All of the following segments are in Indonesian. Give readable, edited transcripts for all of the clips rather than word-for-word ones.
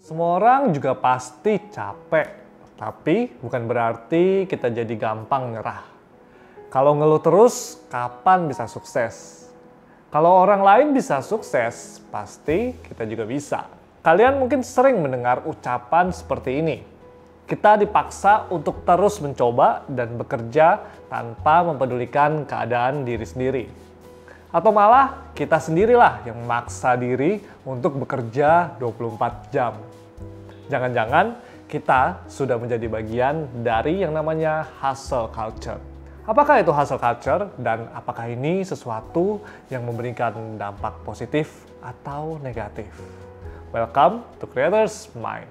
Semua orang juga pasti capek, tapi bukan berarti kita jadi gampang nyerah. Kalau ngeluh terus, kapan bisa sukses? Kalau orang lain bisa sukses, pasti kita juga bisa. Kalian mungkin sering mendengar ucapan seperti ini. Kita dipaksa untuk terus mencoba dan bekerja tanpa mempedulikan keadaan diri sendiri. Atau malah kita sendirilah yang memaksa diri untuk bekerja 24 jam. Jangan-jangan kita sudah menjadi bagian dari yang namanya hustle culture. Apakah itu hustle culture dan apakah ini sesuatu yang memberikan dampak positif atau negatif? Welcome to Creators Mind.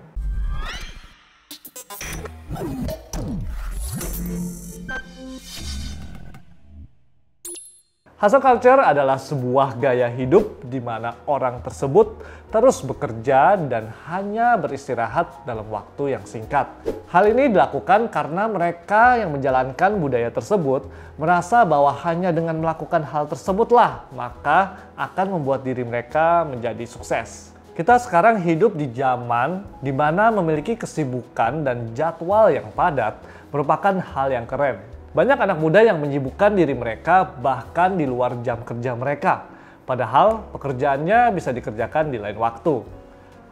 Hustle culture adalah sebuah gaya hidup di mana orang tersebut terus bekerja dan hanya beristirahat dalam waktu yang singkat. Hal ini dilakukan karena mereka yang menjalankan budaya tersebut merasa bahwa hanya dengan melakukan hal tersebutlah maka akan membuat diri mereka menjadi sukses. Kita sekarang hidup di zaman di mana memiliki kesibukan dan jadwal yang padat merupakan hal yang keren. Banyak anak muda yang menyibukkan diri mereka bahkan di luar jam kerja mereka. Padahal pekerjaannya bisa dikerjakan di lain waktu.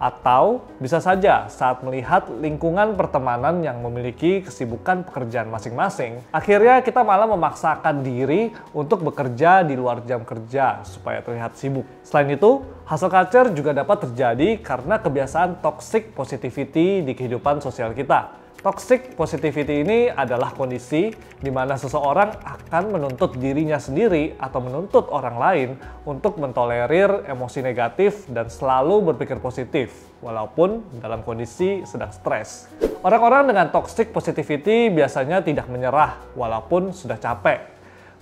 Atau bisa saja saat melihat lingkungan pertemanan yang memiliki kesibukan pekerjaan masing-masing, akhirnya kita malah memaksakan diri untuk bekerja di luar jam kerja supaya terlihat sibuk. Selain itu, hustle culture juga dapat terjadi karena kebiasaan toxic positivity di kehidupan sosial kita. Toxic positivity ini adalah kondisi di mana seseorang akan menuntut dirinya sendiri atau menuntut orang lain untuk mentolerir emosi negatif dan selalu berpikir positif, walaupun dalam kondisi sedang stres. Orang-orang dengan toxic positivity biasanya tidak menyerah walaupun sudah capek.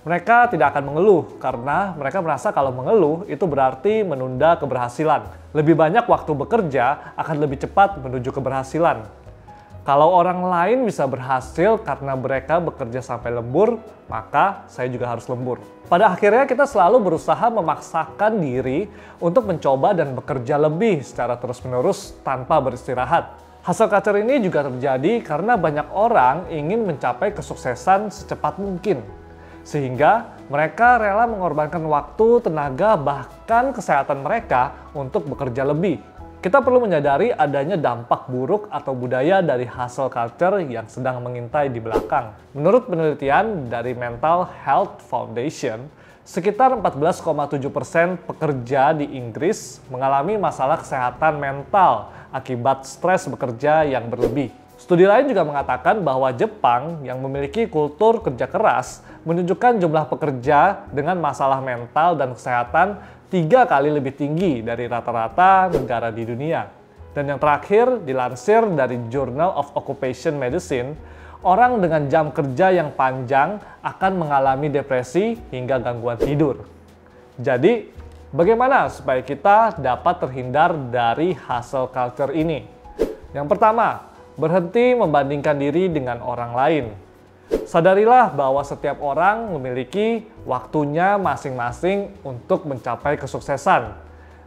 Mereka tidak akan mengeluh karena mereka merasa kalau mengeluh itu berarti menunda keberhasilan. Lebih banyak waktu bekerja akan lebih cepat menuju keberhasilan. Kalau orang lain bisa berhasil karena mereka bekerja sampai lembur, maka saya juga harus lembur. Pada akhirnya kita selalu berusaha memaksakan diri untuk mencoba dan bekerja lebih secara terus-menerus tanpa beristirahat. Hustle culture ini juga terjadi karena banyak orang ingin mencapai kesuksesan secepat mungkin. Sehingga mereka rela mengorbankan waktu, tenaga, bahkan kesehatan mereka untuk bekerja lebih. Kita perlu menyadari adanya dampak buruk atau budaya dari hustle culture yang sedang mengintai di belakang. Menurut penelitian dari Mental Health Foundation, sekitar 14,7% pekerja di Inggris mengalami masalah kesehatan mental akibat stres bekerja yang berlebih. Studi lain juga mengatakan bahwa Jepang yang memiliki kultur kerja keras menunjukkan jumlah pekerja dengan masalah mental dan kesehatan 3 kali lebih tinggi dari rata-rata negara di dunia. Dan yang terakhir, dilansir dari Journal of Occupational Medicine, orang dengan jam kerja yang panjang akan mengalami depresi hingga gangguan tidur. Jadi, bagaimana supaya kita dapat terhindar dari hustle culture ini? Yang pertama, berhenti membandingkan diri dengan orang lain. Sadarilah bahwa setiap orang memiliki waktunya masing-masing untuk mencapai kesuksesan.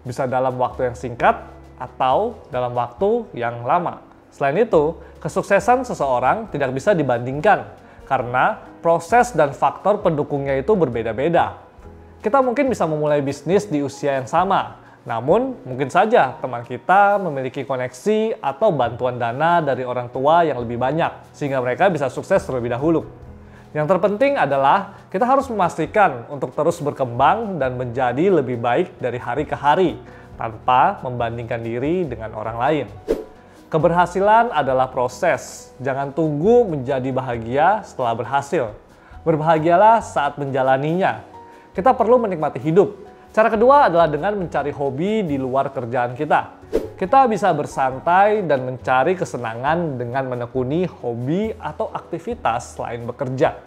Bisa dalam waktu yang singkat atau dalam waktu yang lama. Selain itu, kesuksesan seseorang tidak bisa dibandingkan karena proses dan faktor pendukungnya itu berbeda-beda. Kita mungkin bisa memulai bisnis di usia yang sama, namun mungkin saja teman kita memiliki koneksi atau bantuan dana dari orang tua yang lebih banyak, sehingga mereka bisa sukses terlebih dahulu. Yang terpenting adalah kita harus memastikan untuk terus berkembang dan menjadi lebih baik dari hari ke hari, tanpa membandingkan diri dengan orang lain. Keberhasilan adalah proses, jangan tunggu menjadi bahagia setelah berhasil. Berbahagialah saat menjalaninya. Kita perlu menikmati hidup. Cara kedua adalah dengan mencari hobi di luar kerjaan kita. Kita bisa bersantai dan mencari kesenangan dengan menekuni hobi atau aktivitas selain bekerja.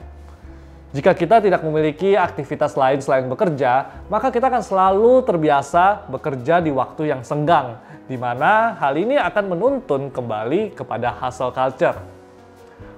Jika kita tidak memiliki aktivitas lain selain bekerja, maka kita akan selalu terbiasa bekerja di waktu yang senggang, di mana hal ini akan menuntun kembali kepada hustle culture.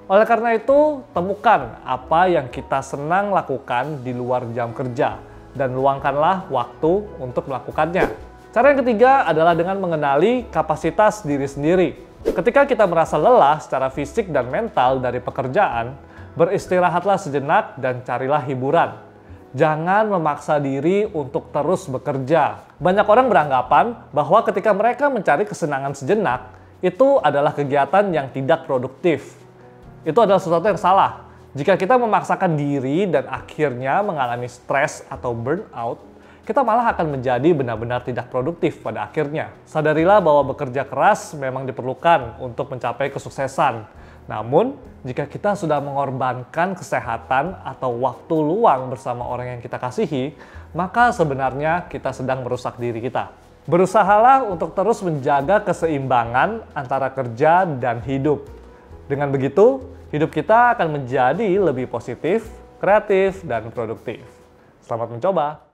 Oleh karena itu, temukan apa yang kita senang lakukan di luar jam kerja, dan luangkanlah waktu untuk melakukannya. Cara yang ketiga adalah dengan mengenali kapasitas diri sendiri. Ketika kita merasa lelah secara fisik dan mental dari pekerjaan, beristirahatlah sejenak dan carilah hiburan. Jangan memaksa diri untuk terus bekerja. Banyak orang beranggapan bahwa ketika mereka mencari kesenangan sejenak, itu adalah kegiatan yang tidak produktif. Itu adalah sesuatu yang salah. Jika kita memaksakan diri dan akhirnya mengalami stres atau burnout, kita malah akan menjadi benar-benar tidak produktif pada akhirnya. Sadarilah bahwa bekerja keras memang diperlukan untuk mencapai kesuksesan. Namun, jika kita sudah mengorbankan kesehatan atau waktu luang bersama orang yang kita kasihi, maka sebenarnya kita sedang merusak diri kita. Berusahalah untuk terus menjaga keseimbangan antara kerja dan hidup. Dengan begitu, hidup kita akan menjadi lebih positif, kreatif, dan produktif. Selamat mencoba!